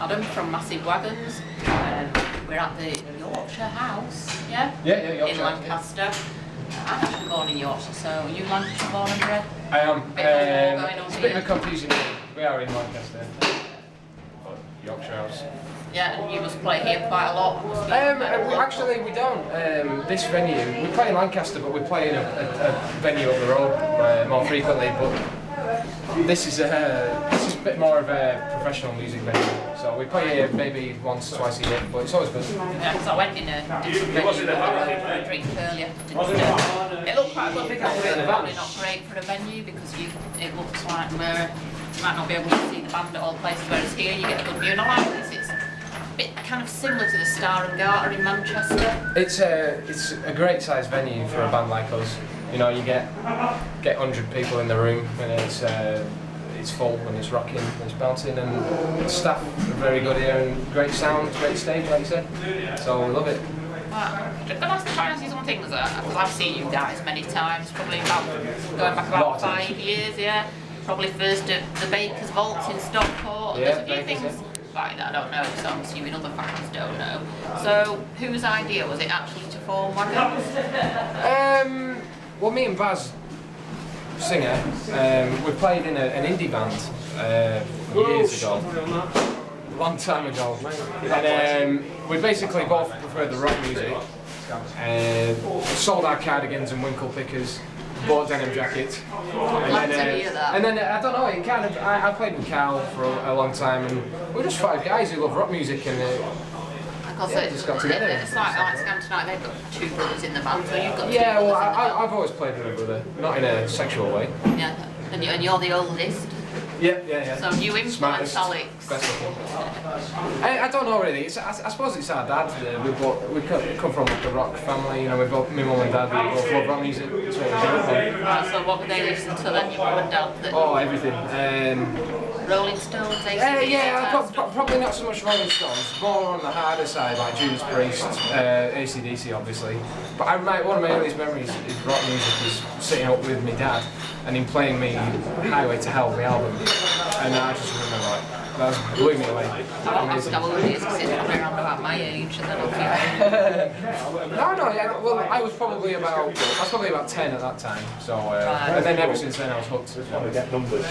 Adam from Massive Wagons. We're at the Yorkshire House, yeah? Yeah, Yorkshire. In Lancaster. I'm actually born in Yorkshire, so are you Lancashire born and bred? I am. It's a bit of a confusion. We are in Lancaster. Yorkshire House. Yeah, and you must play here quite a lot. Actually, we don't. This venue, we play in Lancaster, but we play in a venue up the road more frequently. But this is a bit more of a professional music venue. So we play here maybe once, twice a year, but it's always good. Yeah, because I went in a different venue for a drink earlier. It looked quite good, but probably not great for a venue because it looks like you might not be able to see the band at all places, whereas here you get a good view. And I like this. It's a bit kind of similar to the Star and Garter in Manchester. It's a great sized venue for a band like us. You know, you get 100 people in the room, and it's full and it's rocking and it's bouncing, and the staff are very good here, and great sound, great stage, like you said. So we love it. The last time I see some things, because I've seen you guys many times, probably going back about 5 years, yeah. Probably first at the Baker's Vault in Stockport. Yeah, there's a few things like that I don't know, so I'm assuming other fans don't know. So whose idea was it actually to form Wagons? Well, me and Baz, singer, we played in an indie band years ago, a long time ago, and we basically both preferred the rock music. Sold our cardigans and winkle pickers, bought denim jackets, and then I don't know, it kind of, I played with Carl for a long time, and we're just 5 guys who love rock music, and just got together. It's like Scam Tonight, they've got 2 brothers in the band, so you've got 2 yeah, well, brothers I've always played with a brother, not in a sexual way. Yeah, and you're the oldest. Yeah. So you influence Alex. I don't know really. I suppose it's our dad. We come from like a rock family. You know, my mum and dad. We both love rock music. That's what we grew up on. Right, so what would they listen to then, your mum and dad? Oh, everything. Rolling Stones, AC/DC? Probably not so much Rolling Stones. More on the harder side, like Judas Priest, AC/DC, obviously. But one of my earliest memories is rock music is sitting up with my dad and him playing me Highway to Hell, the album. And I just remember that blew me away. I'm old years because it's probably around about my age, and then No, yeah, well, I was probably about 10 at that time. So, and then ever since then I was hooked. Just want to get numbers.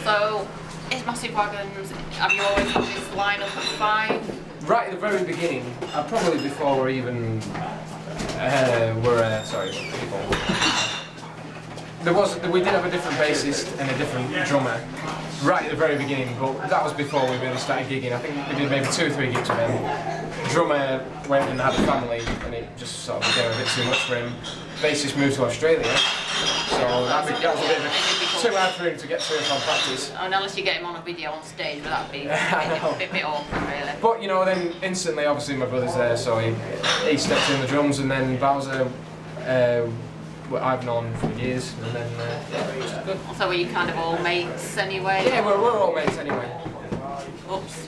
So, it's Massive Wagons. Have you always had this lineup of 5? Right at the very beginning, probably before we even we did have a different bassist and a different drummer right at the very beginning, but that was before we really started gigging. I think we did maybe 2 or 3 gigs with him. Drummer went and had a family, and it just sort of became a bit too much for him. Bassist moved to Australia, so that was a bit of too hard for him to get to from practice. And unless you get him on a video on stage, but that'd be a bit awkward, really. But you know, then instantly, obviously my brother's there, so he stepped in the drums, and then Bowser, I've known for years, and then it's good. So were you kind of all mates anyway? Yeah, we're all mates anyway. Oops.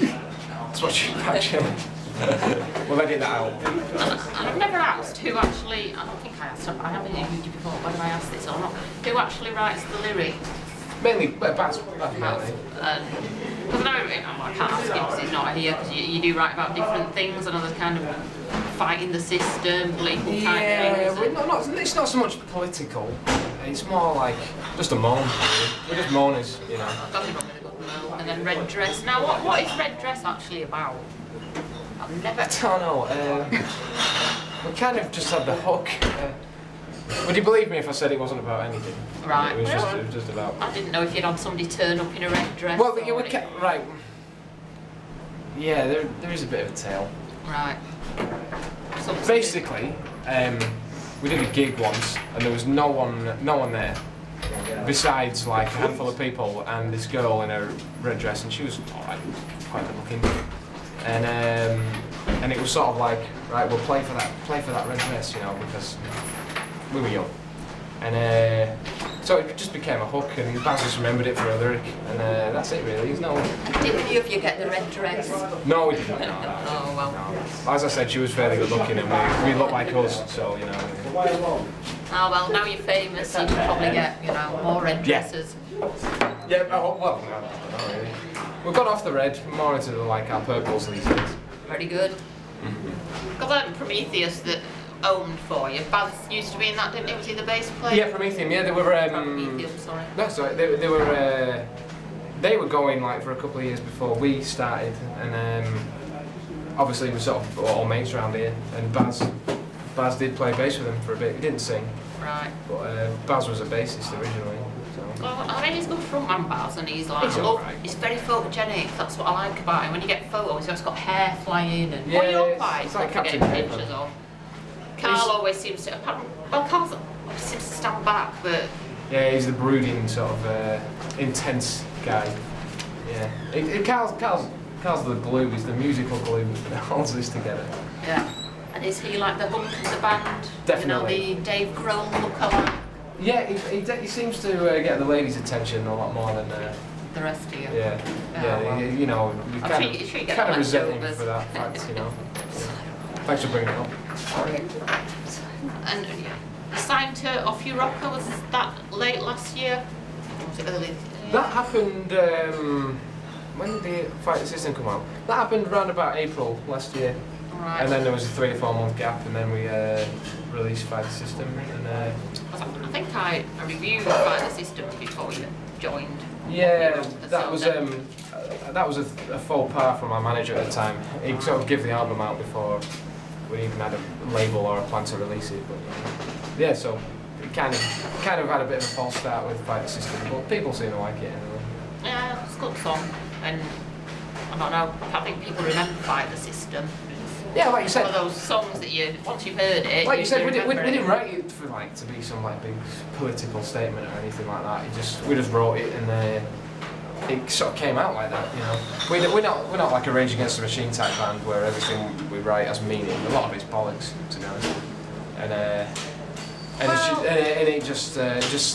That's what you actually. We'll edit that out. I've never asked who actually. I don't think I asked. I haven't interviewed you before. Whether I asked this or not. Who actually writes the lyrics? Mainly, Baz mainly. Because I can't ask him because he's not here. Because you do write about different things and other kind of fighting the system, political type things. Yeah, it's not so much political. It's more like just a moan. We're just moaners, you know. I've got a really good moan. And then Red Dress. Now, what is Red Dress actually about? I don't know. We kind of just had the hook. Would you believe me if I said it wasn't about anything? Right. It was just about. I didn't know if you'd had somebody turn up in a red dress. Well, right. Yeah, there is a bit of a tale. Right. Basically, we did a gig once, and there was no one there besides like a handful of people and this girl in a red dress, and she was quite good looking. And it was sort of like, right, we'll play for that red dress, you know, because we were young. And so it just became a hook, and Baz just remembered it for a lyric, and that's it really. Did any of you get the red dress? No, we didn't. No. Oh well. No. As I said, she was fairly good looking, and we look like us, so you know. Oh well, now you're famous, you can probably get, you know, more red dresses. Yeah, well, no, not really. We've gone off the red, more into like our purples these days. Very good. Because Prometheus that owned for you. Baz used to be in that, didn't he? Was he the bass player? Yeah, Prometheus. Yeah, they were. Prometheus, sorry. No, sorry. They were going like for a couple of years before we started, and obviously we sort of all mates around here. And Baz did play bass with them for a bit. He didn't sing. Right. But Baz was a bassist originally. So. Well, I mean, he's good frontman, Baz, and he's like, Right. he's very photogenic. That's what I like about him. When you get photos, he's always got hair flying and Yeah, what you look like. it's like getting Captain pictures Paper. of. Carl always seems to. Well, Carl always seems to stand back, but. Yeah, he's the brooding sort of intense guy. Yeah. Carl's the glue. He's the musical glue that holds this together. Yeah. And is he like the hunk of the band? Definitely. You know, the Dave Grohl look-alike? Yeah, he seems to get the ladies' attention a lot more than the rest of you. Yeah, well, you know, you I'm kind sure you get of resent him leftovers. for that fact, you know. Thanks for bringing it up. And you signed to Off You Rocker, was that late last year? Or was it early? Yeah. That happened, when did the Fight the System come out? That happened around about April last year. Right. And then there was a 3 to 4 month gap, and then we released Fight the System. And, I think I reviewed Fight the System before you joined. yeah, that was a faux pas from our manager at the time. He sort of gave the album out before we even had a label or a plan to release it. But yeah, so it kind of had a bit of a false start with Fight the System, but people seem to like it anyway. Yeah, it's a good song, and I don't know, I think people remember Fight the System. Yeah, like you said. One of those songs that once you've heard it, Like you said, we remember didn't write it for like to be some like big political statement or anything like that. We just wrote it, and it sort of came out like that. You know, we're not like a Rage Against the Machine type band where everything we write has meaning. A lot of it's bollocks, to be honest. And it just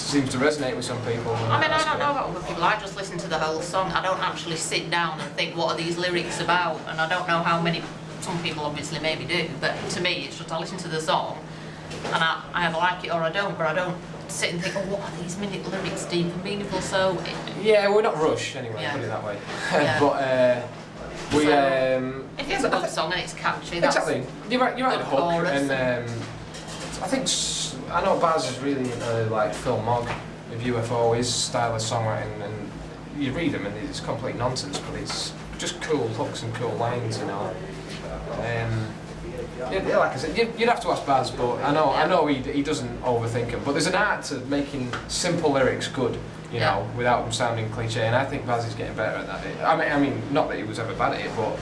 seems to resonate with some people. I mean, I don't know about other people. I just listen to the whole song. I don't actually sit down and think, what are these lyrics about? And I don't know how many. Some people obviously maybe do, but to me, it's just I listen to the song, and I either like it or I don't. But I don't sit and think, oh, what are these lyrics deep and meaningful? So yeah, we're not Rush anyway. Yeah. Put it that way. Yeah. But we. So, if it's a good song and it's catchy, that's exactly. You're right. The hook, chorus and I think I know Baz is really into like Phil Mogg with UFO, his style of songwriting, and you read them and it's complete nonsense, but it's just cool hooks and cool lines, you know. Yeah, like I said, you'd have to ask Baz, but I know he doesn't overthink them. But there's an art to making simple lyrics good, you know, without them sounding cliche. And I think Baz is getting better at that. I mean, not that he was ever bad at it, but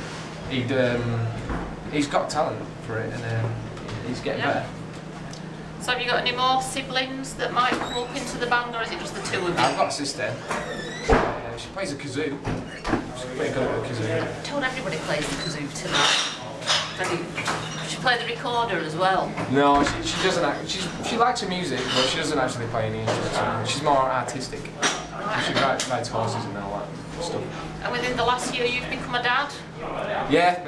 he's got talent for it, and he's getting better. So have you got any more siblings that might come up into the band, or is it just the two of you? I've got a sister. She plays a kazoo. She's pretty good at the kazoo. I told everybody plays the kazoo tonight. She played the recorder as well. No, she doesn't. She likes her music, but she doesn't actually play any instruments. She's more artistic. She rides horses and all that stuff. And within the last year, you've become a dad. Yeah, I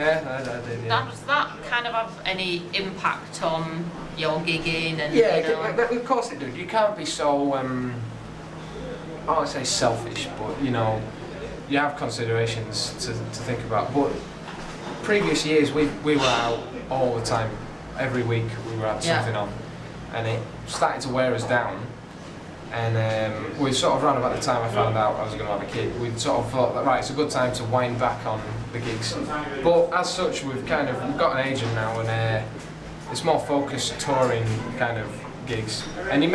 did. Yeah. Does that kind of have any impact on your gigging and? Yeah, you know? of course it does. You can't be so I don't want to say selfish, but you know, you have considerations to think about. But previous years, we were out all the time. Every week we were had something on, and it started to wear us down. And we sort of, around about the time I found out I was going to have a kid, we sort of thought that right, it's a good time to wind back on the gigs. But as such, we've got an agent now, and it's more focused touring kind of gigs. And we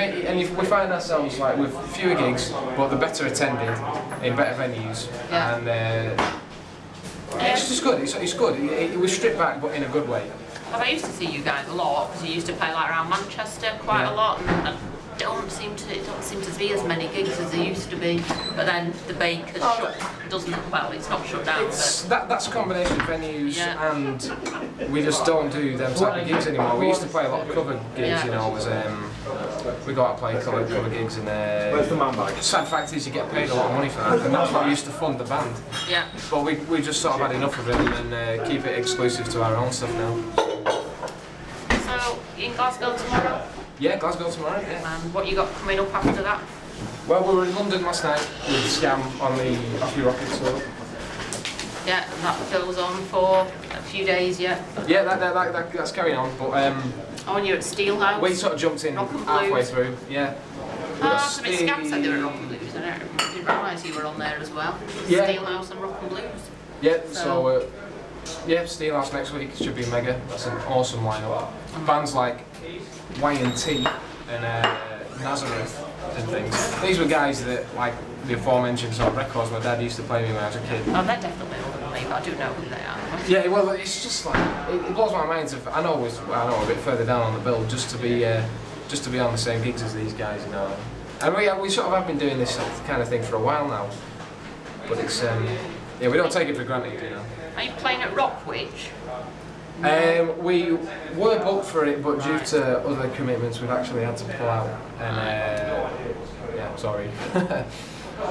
find ourselves like with fewer gigs, but they're better attended in better venues, and it's just good. It's good. It was stripped back, but in a good way. Well, I used to see you guys a lot because you used to play like around Manchester quite a lot, and it don't seem to be as many gigs as there used to be. But then the Baker's it's not shut down. That's a combination of venues, and we just don't do them type of gigs anymore. We used to play a lot of cover gigs, you know. We got to play cover gigs, and where's the man bag? Sad fact is you get paid a lot of money for that, and that's what we used to fund the band. Yeah. But we just sort of had enough of it and keep it exclusive to our own stuff now. So you in Glasgow tomorrow? Yeah, Glasgow tomorrow. Yeah. And what you got coming up after that? Well, we were in London last night with Scam on the Off You Rocket tour. Yeah, and that goes on for a few days yet. Yeah, that's carrying on, but Oh, and you're at Steelhouse. we sort of jumped in Rock and halfway Blues. through, yeah. Ah, it's a bit scam said they were Rock and Blues, I didn't realise you were on there as well. Yeah. Steelhouse and Rock and Blues. Yeah, so yeah, Steelhouse next week should be mega. That's an awesome lineup. Bands like Y&T and Nazareth and things. These were guys that, like the aforementioned sort of records my dad used to play me when I was a kid. Oh, they're definitely older than me, but I do know who they are. Yeah, well, it's just like it blows my mind. I know a bit further down on the bill, just to be on the same gigs as these guys, you know. And we sort of have been doing this kind of thing for a while now, but it's yeah, we don't take it for granted, you know. Are you playing at Rockwich? We were booked for it, but due to other commitments, we've actually had to pull out. And yeah, sorry.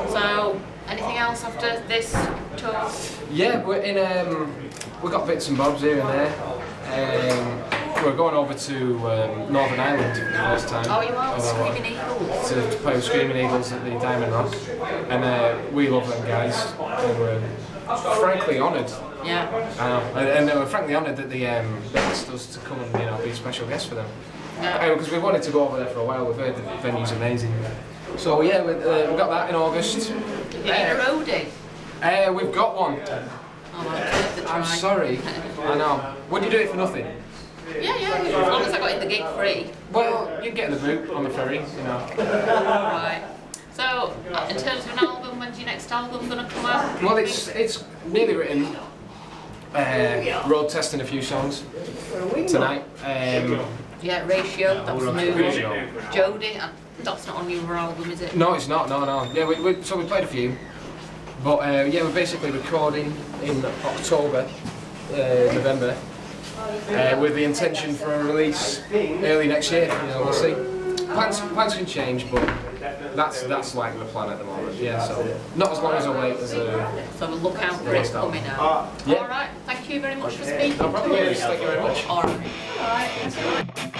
So, anything else after this tour? Yeah, we're in. We've got bits and bobs here and there. We're going over to Northern Ireland for the first time. Oh, you are? Screaming Eagles? To play with Screaming Eagles at the Diamond Rock. And we love them guys. And we're frankly honoured. Yeah. And we're frankly honoured that they asked us to come and be special guests for them. Yeah. Because we wanted to go over there for a while. We've heard the venue's amazing. So yeah, we got that in August. You need a roadie? We've got one. Oh, well, I'm sorry. I know. Would you do it for nothing? Yeah, as long as I got in the gig free. Well, you'd get in the boot on the ferry, you know. Right. So, in terms of an album, when's your next album going to come out? Well, it's nearly written. Road testing a few songs tonight. Yeah, Ratio, that was the new Ratio. one. Jodie, that's not on your album, is it? No, it's not. No. Yeah, so we played a few, but yeah, we're basically recording in October, November, with the intention for a release early next year. We'll see. Plans can change, but that's like the plan at the moment. Yeah, so not as long as I wait as So we'll look out for it coming out. Yeah. All right. Thank you very much for speaking. No problem. Thank you very much. All right.